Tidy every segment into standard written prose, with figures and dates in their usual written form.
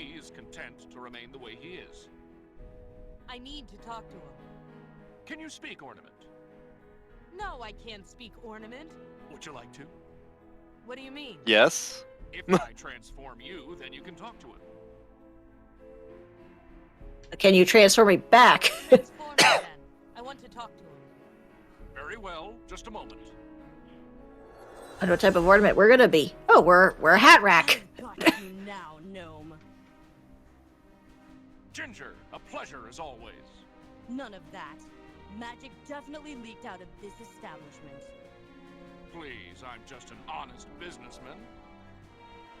he is content to remain the way he is. I need to talk to him. Can you speak Ornament? No, I can't speak Ornament. Would you like to? What do you mean? Yes. If I transform you, then you can talk to him. Can you transfer me back? Transform me then. I want to talk to him. Very well, just a moment. I know what type of ornament we're gonna be. Oh, we're a hat rack. I've got you now, gnome. Ginger, a pleasure as always. None of that. Magic definitely leaked out of this establishment. Please, I'm just an honest businessman.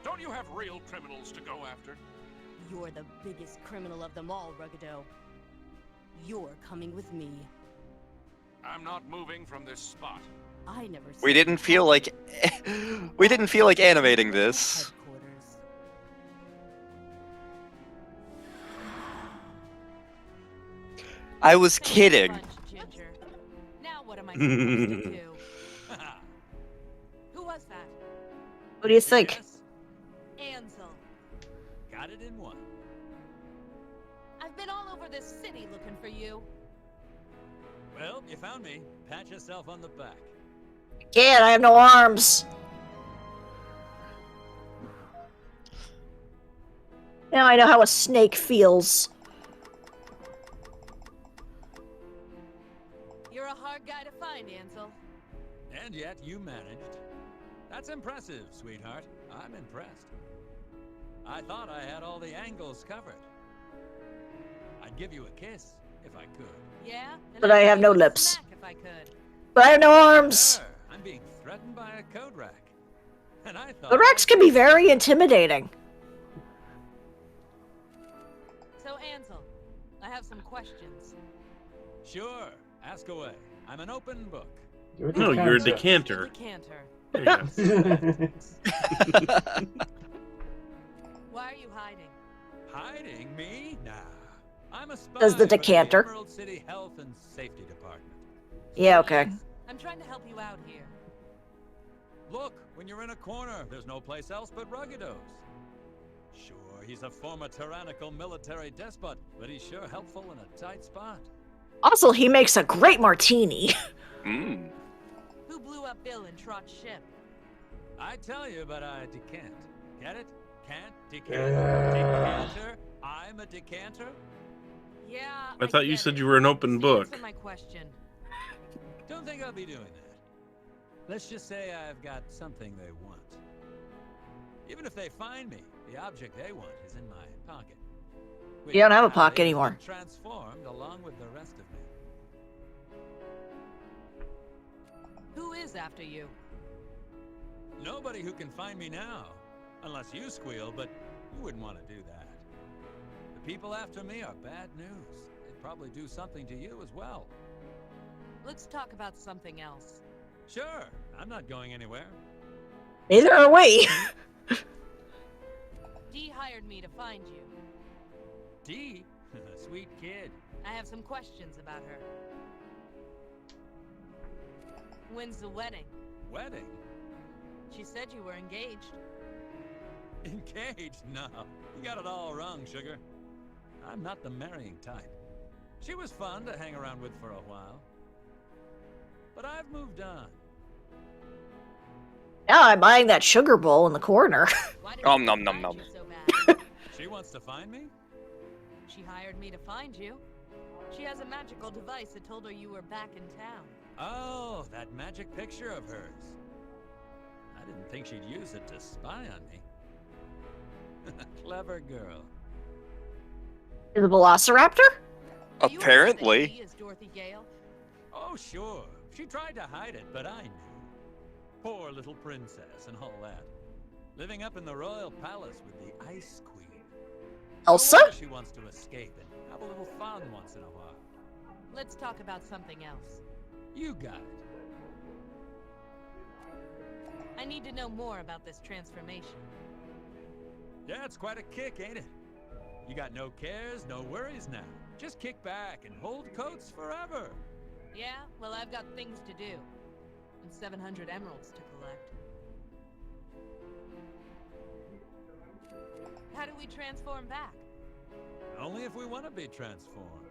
Don't you have real criminals to go after? You're the biggest criminal of them all, Ruggido. You're coming with me. I'm not moving from this spot. I never said We didn't feel like animating this. Headquarters. I was Thanks a kidding. bunch, Ginger. Now what am I supposed to do? Who was that? What do you think? Yes, Ansel. got it in one. I've been all over this city looking for you. Well, you found me. Pat yourself on the back. Can't. I have no arms. Now I know how a snake feels. You're a hard guy to find, Ansel. And yet you managed. That's impressive, sweetheart. I'm impressed. I thought I had all the angles covered. I'd give you a kiss if I could. Yeah? And But I'd I have give no you a lips. smack if I could. But I have no arms. Sir, I'm being threatened by a code rack. And I thought The Rex can be very intimidating. So, Ansel, I have some questions. Sure, ask away. I'm an open book. No, you're a decanter. Decanter. There you go. Why are you hiding? Hiding me? Nah. I'm a spy Does the for decanter. Emerald City Health and Safety Department. Yeah, okay. I'm trying to help you out here. Look, when you're in a corner, there's no place else but Ruggido's. Sure, he's a former tyrannical military despot, but he's sure helpful in a tight spot. Also, he makes a great martini. Mm. Who blew up Bill and Trot's ship? I tell you, but I decant. Get it? Can't decant. Decanter? I'm a decanter? Yeah, I thought you get said it. you were an open Just book. Answer my question. Don't think I'll be doing that. Let's just say I've got something they want. Even if they find me, the object they want is in my pocket. You don't have a Which pocket has anymore. been transformed along with the rest of me. Who is after you? Nobody who can find me now. Unless you squeal, but you wouldn't want to do that. The people after me are bad news. They'd probably do something to you as well. Let's talk about something else. Sure, I'm not going anywhere. Neither are we. Dee hired me to find you. Dee? Sweet kid. I have some questions about her. When's the wedding? Wedding? She said you were engaged. Engaged? No. You got it all wrong, sugar. I'm not the marrying type. She was fun to hang around with for a while. But I've moved on. Now I'm buying that sugar bowl in the corner. Why did Nom she nom nom find nom. you so bad? She wants to find me? She hired me to find you. She has a magical device that told her you were back in town. Oh, that magic picture of hers. I didn't think she'd use it to spy on me. Clever girl. The Velociraptor? Are you aware that Apparently. Dee is Dorothy Gale? Oh, sure. She tried to hide it, but I knew. Poor little princess and all that. Living up in the royal palace with the Ice Queen. Elsa? No wonder she wants to escape and have a little fun once in a while. Let's talk about something else. You got it. I need to know more about this transformation. Yeah, it's quite a kick, ain't it? You got no cares, no worries now. Just kick back and hold coats forever. Yeah? Well, I've got things to do. And 700 emeralds to collect. How do we transform back? Only if we want to be transformed.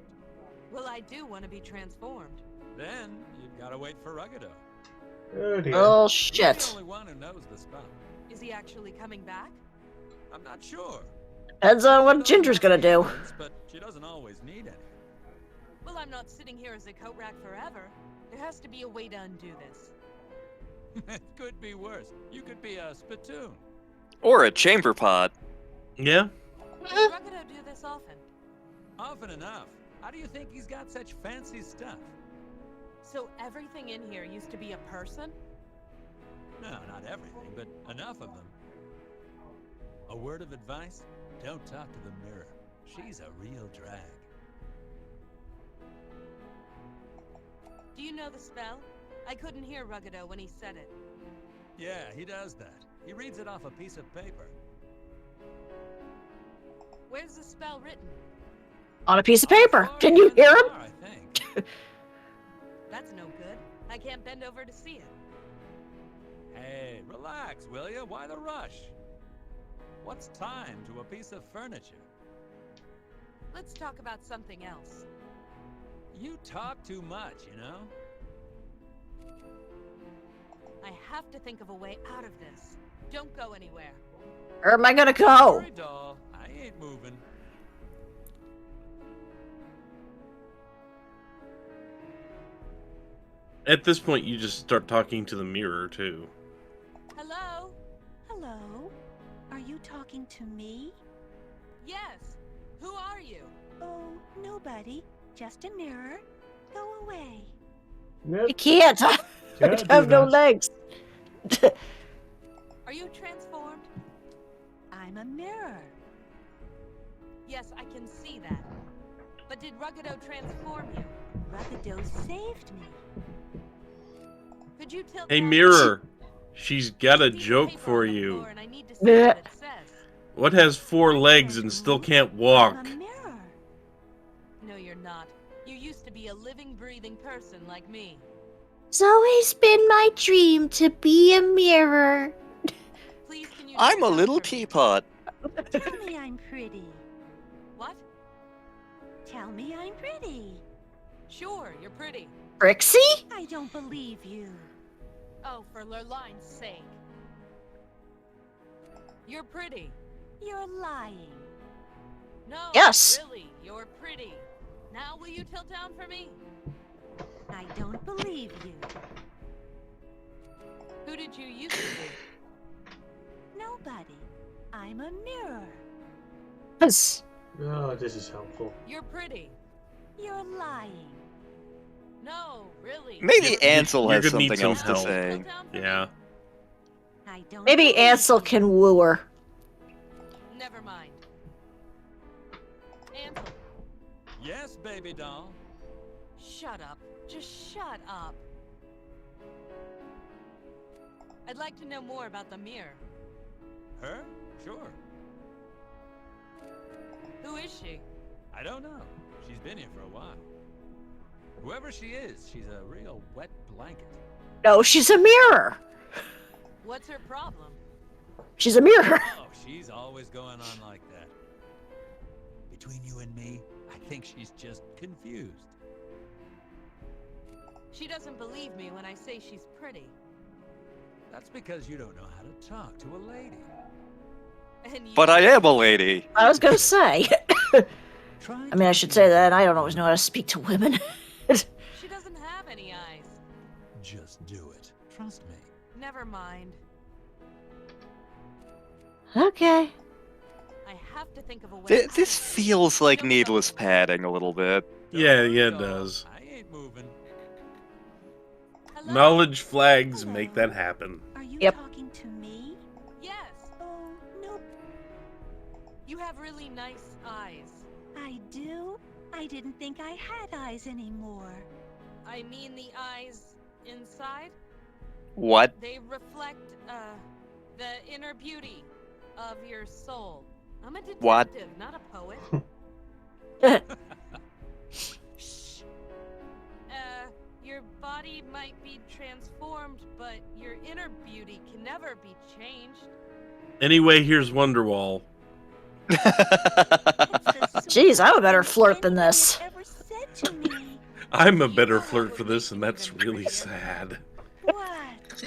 Well, I do want to be transformed. Then you've got to wait for Ruggido. Oh dear. Oh, He's the shit. only one who knows the spell. Is he actually coming back? I'm not sure. Depends on what Ginger's gonna do. But she doesn't always need any. Well, I'm not sitting here as a coat rack forever. There has to be a way to undo this. It could be worse. You could be a spittoon. Or a chamber pot. Yeah. Does Ruggido do this often? Often enough. How do you think he's got such fancy stuff? So everything in here used to be a person? No, not everything, but enough of them. A word of advice? Don't talk to the mirror. She's a real drag. Do you know the spell? I couldn't hear Ruggido when he said it. Yeah, he does that. He reads it off a piece of paper. Where's the spell written? On a piece of paper. Can you hear him? I think. That's no good. I can't bend over to see it. Hey, relax, will you? Why the rush? What's time to a piece of furniture? Let's talk about something else. You talk too much, you know? I have to think of a way out of this. Don't go anywhere. Where am I gonna go? Sorry, doll. I ain't moving. At this point, you just start talking to the mirror, too. Hello? Hello? Are you talking to me? Yes. Who are you? Oh, nobody. Just a mirror. Go away. Nope. I can't. I Can't do have no that. legs. Are you transformed? I'm a mirror. Yes, I can see that. But did Ruggido transform you? Ruggido saved me. Could you tilt Hey, down- mirror. She's got a There's a piece of joke paper for on the you. floor and I need to see what it says. What has 4 legs and still can't walk? I'm a mirror. No, you're not. You used to be a living, breathing person like me. It's always been my dream to be a mirror. Please, can you I'm a tilt down little for me? teapot. Tell me I'm pretty. What? Tell me I'm pretty. Sure, you're pretty. Trixie? I don't believe you. Oh, for Lurline's sake. You're pretty. You're lying. No, Yes. really, you're pretty. Now will you tilt down for me? I don't believe you. Who did you used to be? Nobody. I'm a mirror. Yes. Oh, this is helpful. You're pretty. You're lying. No, really. Maybe You're Ansel gonna has need something some else to help. say. Tilt down for me? Yeah. I don't Maybe believe Ansel you. can woo her. Never mind. Ansel, Yes, baby doll. shut up. Just shut up. I'd like to know more about the mirror. Her? Sure. Who is she? I don't know. She's been here for a while. Whoever she is, she's a real wet blanket. No, she's a mirror. What's her problem? She's a mirror. Oh, she's always going on like that. Between you and me, I think she's just confused. She doesn't believe me when I say she's pretty. That's because you don't know how to talk to a lady. And you... But I am a lady. I was gonna say. Try I mean, I should say that I don't always know how to speak to women. She doesn't have any eyes. Just do it. Trust me. Never mind. Okay. I have to think of a way. This out of this. feels like Don't needless go. padding a little bit. Yeah, Don't yeah, it doll. does. I ain't moving. Hello? Knowledge flags make that happen. Are you Yep. talking to me? Yes. Oh, nope. You have really nice eyes. I do? I didn't think I had eyes anymore. I mean the eyes inside. What? They reflect, the inner beauty of your soul. I'm a detective, What? not a poet. Shh. Your body might be transformed, but your inner beauty can never be changed. Anyway, here's Wonderwall. Jeez, I'm a better flirt than this. Ever said to me. I'm a better flirt for this, and that's really sad. What?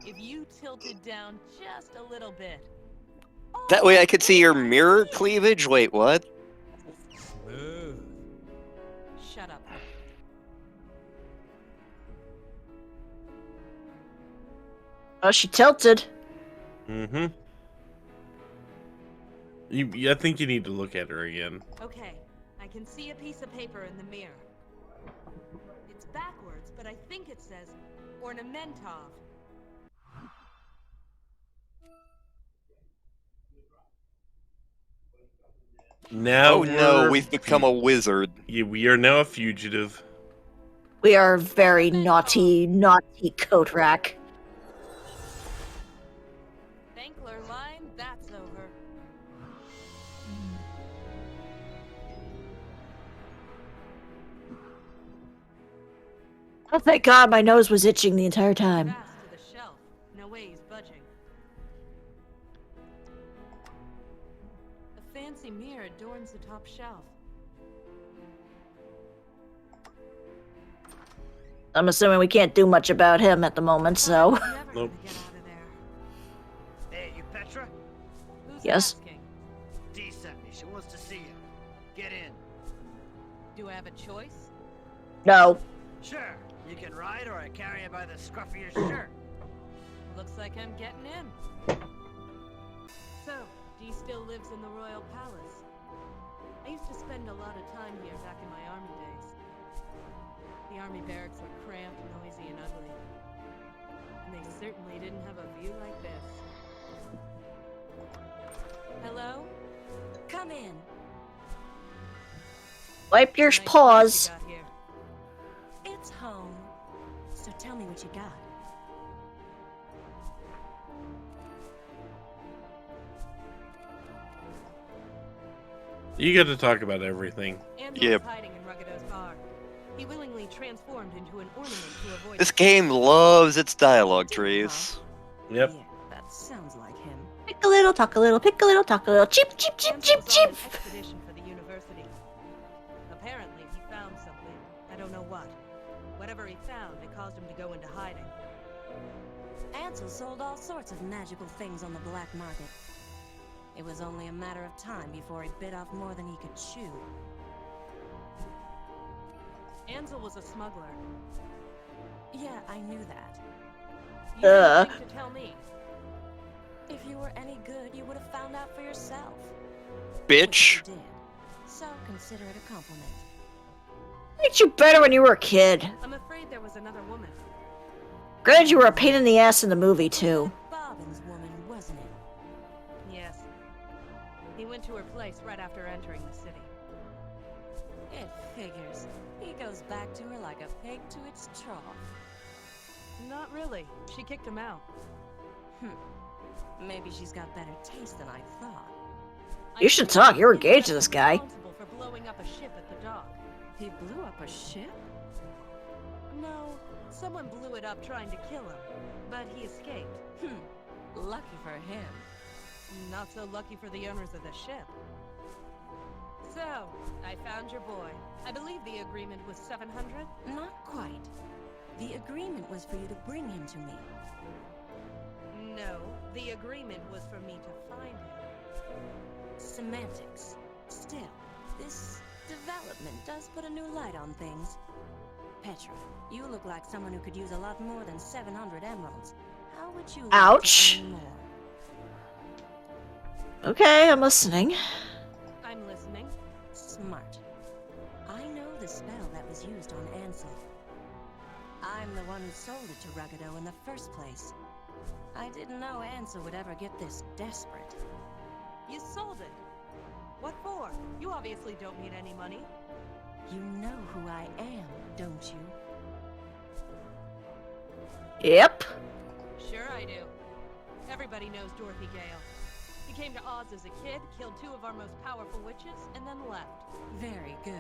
If you tilted down just a little bit. That way I could see your mirror cleavage? Wait, what? Smooth. Shut up. Oh, she tilted. Mm-hmm. I think you need to look at her again. Okay, I can see a piece of paper in the mirror. It's backwards, but I think it says ornamentov. Now Oh no, we're we've become a wizard. Yeah, we are now a fugitive. We are very naughty, naughty coat rack. Thankler line, that's over. Oh, thank God my nose was itching the entire time. Fast to the shelf. No way he's budging. A fancy mirror adorns the top shelf. I'm assuming we can't do much about him at the moment, so... Never Nope. gonna get out of there. Hey, you Petra? Who's Yes? asking? Dee sent me. She wants to see you. Get in. Do I have a choice? No. Sure. You can ride or I carry you by the scruff of your shirt. Looks like I'm getting in. So, Dee still lives in the royal palace. I used to spend a lot of time here back in my army days. The army barracks were cramped, noisy, and ugly. And they certainly didn't have a view like this. Hello? Come in. Wipe your Nice place paws. you got here. It's home. So tell me what you got. You got to talk about everything. Angel Yep. was hiding in Ruggado's bar. He willingly transformed into an ornament to avoid... This game loves its dialogue trees. Yep. Yeah, that sounds like him. Pick a little, talk a little, pick a little, talk a little. Cheep, cheep, cheep, Ansel cheep, was on cheep. an expedition for the university. Apparently, he found something. I don't know what. Whatever he found, it caused him to go into hiding. Ansel sold all sorts of magical things on the black market. It was only a matter of time before he bit off more than he could chew. Ansel was a smuggler. Yeah, I knew that. You didn't think to tell me. If you were any good, you would have found out for yourself. Bitch. Which you did. So consider it a compliment. Made you better when you were a kid. I'm afraid there was another woman. Granted, you were a pain in the ass in the movie, too. Bobbin's woman, wasn't it? Yes. He went to her place right after entering the city. It figures. He goes back to her like a pig to its trough. Not really. She kicked him out. Maybe she's got better taste than I thought. You should talk. You're engaged to this guy. Responsible for blowing up a ship at the dock. He blew up a ship? No, someone blew it up trying to kill him, but he escaped. Lucky for him. Not so lucky for the owners of the ship. So, I found your boy. I believe the agreement was 700? Not quite. The agreement was for you to bring him to me. No, the agreement was for me to find him. Semantics. Still, this development does put a new light on things. Petra, you look like someone who could use a lot more than 700 emeralds. How would you like Ouch. to earn more? Okay, I'm listening. I'm listening. Smart. I know the spell that was used on Ansel. I'm the one who sold it to Ruggado in the first place. I didn't know Ansel would ever get this desperate. You sold it. What for? You obviously don't need any money. You know who I am, don't you? Yep. Sure I do. Everybody knows Dorothy Gale. He came to Oz as a kid, killed 2 of our most powerful witches, and then left. Very good.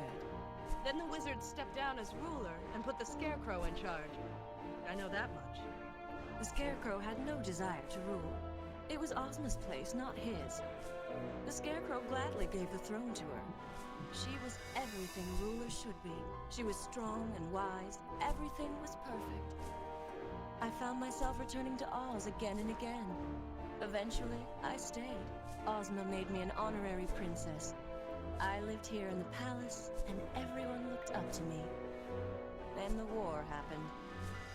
Then the wizard stepped down as ruler and put the Scarecrow in charge. I know that much. The Scarecrow had no desire to rule. It was Ozma's place, not his. The Scarecrow gladly gave the throne to her. She was everything rulers should be. She was strong and wise. Everything was perfect. I found myself returning to Oz again and again. Eventually, I stayed. Ozma made me an honorary princess. I lived here in the palace, and everyone looked up to me. Then the war happened,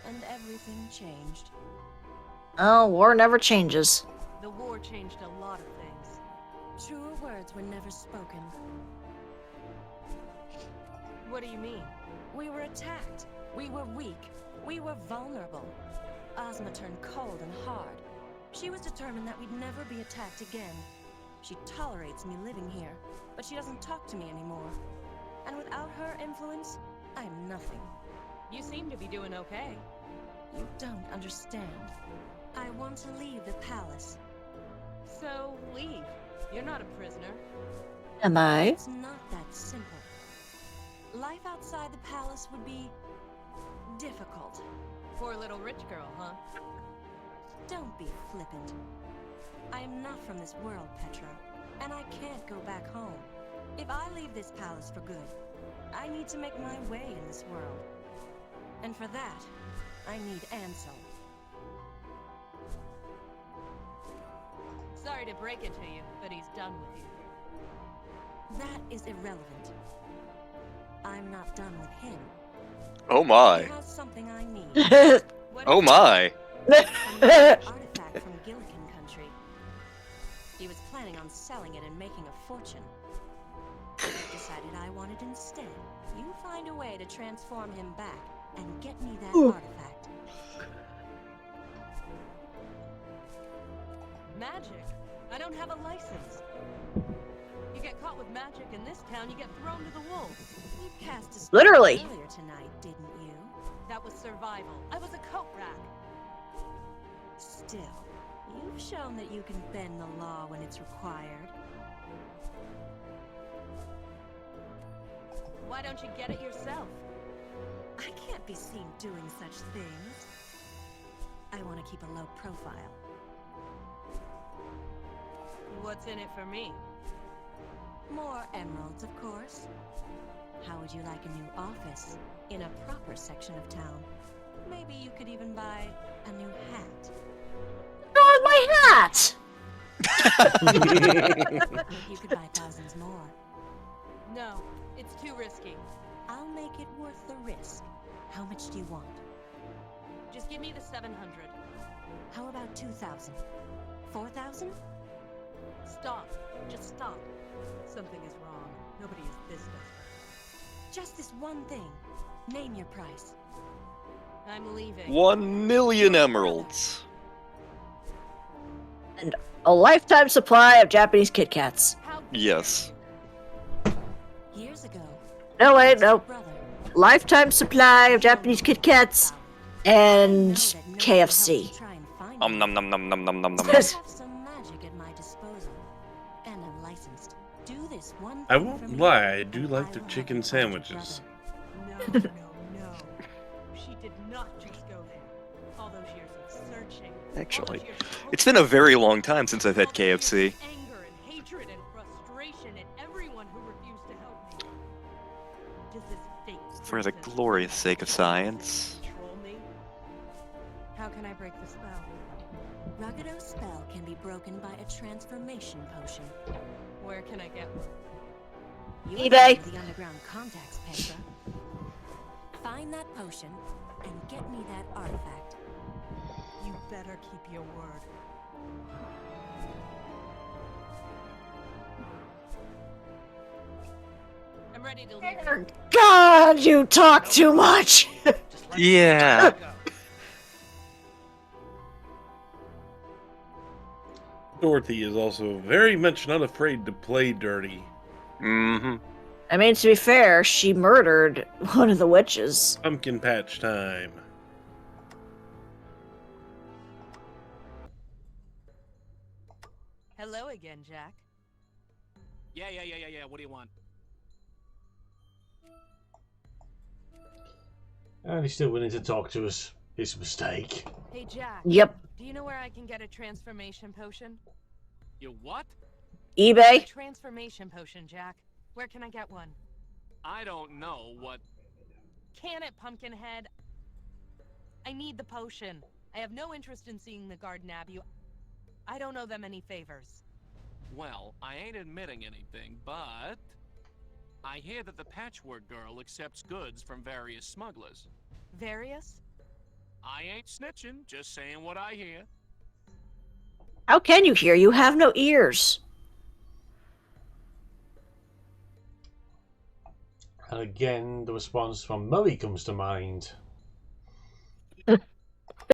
and everything changed. Oh, war never changes. The war changed a lot of things. Truer words were never spoken. What do you mean? We were attacked. We were weak. We were vulnerable. Ozma turned cold and hard. She was determined that we'd never be attacked again. She tolerates me living here, but she doesn't talk to me anymore. And without her influence, I'm nothing. You seem to be doing okay. You don't understand. I want to leave the palace. So, leave. You're not a prisoner. Am I? It's not that simple. Life outside the palace would be difficult. Poor little rich girl, huh? Don't be flippant. I am not from this world, Petra, and I can't go back home. If I leave this palace for good, I need to make my way in this world. And for that, I need Ansel. Sorry to break it to you, but he's done with you. That is irrelevant. I'm not done with him. Oh He my. has something I need. What Oh my. An artifact from Gillikin country. He was planning on selling it and making a fortune. I decided I wanted instead. You find a way to transform him back and get me that artifact. Magic? I don't have a license. You get caught with magic in this town, you get thrown to the wolves. You cast a spell Literally. earlier tonight, didn't you? That was survival. I was a coat rack. Still, you've shown that you can bend the law when it's required. Why don't you get it yourself? I can't be seen doing such things. I want to keep a low profile. What's in it for me? More emeralds, of course. How would you like a new office in a proper section of town? Maybe you could even buy a new hat. Oh, my hat! You could buy thousands more. No, it's too risky. I'll make it worth the risk. How much do you want? Just give me the 700. How about 2,000? 4,000? Stop. Just stop. Something is wrong. Nobody is this desperate. Just this one thing. Name your price. I'm leaving. 1 million emeralds. And a lifetime supply of Japanese Kit Kats. How dare Yes. Years ago, No, wait, Ansel's no. brother Lifetime supply of Japanese Kit Kats and know that nobody KFC. helped to try and find Nom him. nom nom nom nom nom nom nom. I have some magic at my disposal, and I'm licensed. Do this one I thing for won't me, lie, I do and like I their will chicken help you find your sandwiches. brother. No. She did not just go there. All those years of searching. Actually, all those years of it's been a hoping. very long time since I've All had those years KFC. of anger and hatred and frustration at everyone who refused to help me. Does this fake For the princess glorious sake of really science. control me? How can I break the spell? Ruggido's spell can be broken by a transformation potion. Where can I get one? You eBay. have the underground contacts, Petra. Find that potion and get me that artifact. You better keep your word. I'm ready to leave. God, you talk too much! Just let Yeah. go. Dorothy is also very much not afraid to play dirty. Mm-hmm. I mean, to be fair, she murdered one of the witches. Pumpkin patch time. Hello again, Jack. Yeah. What do you want? And he's still willing to talk to us. It's a mistake. Hey, Jack. Yep. Do you know where I can get a transformation potion? You what? eBay? Transformation potion, Jack. Where can I get one? I don't know what... Can it, Pumpkinhead? I need the potion. I have no interest in seeing the Garden Abbey. I don't owe them any favors. Well, I ain't admitting anything, but... I hear that the Patchwork Girl accepts goods from various smugglers. Various? I ain't snitching, just saying what I hear. How can you hear? You have no ears. And again, the response from Murray comes to mind.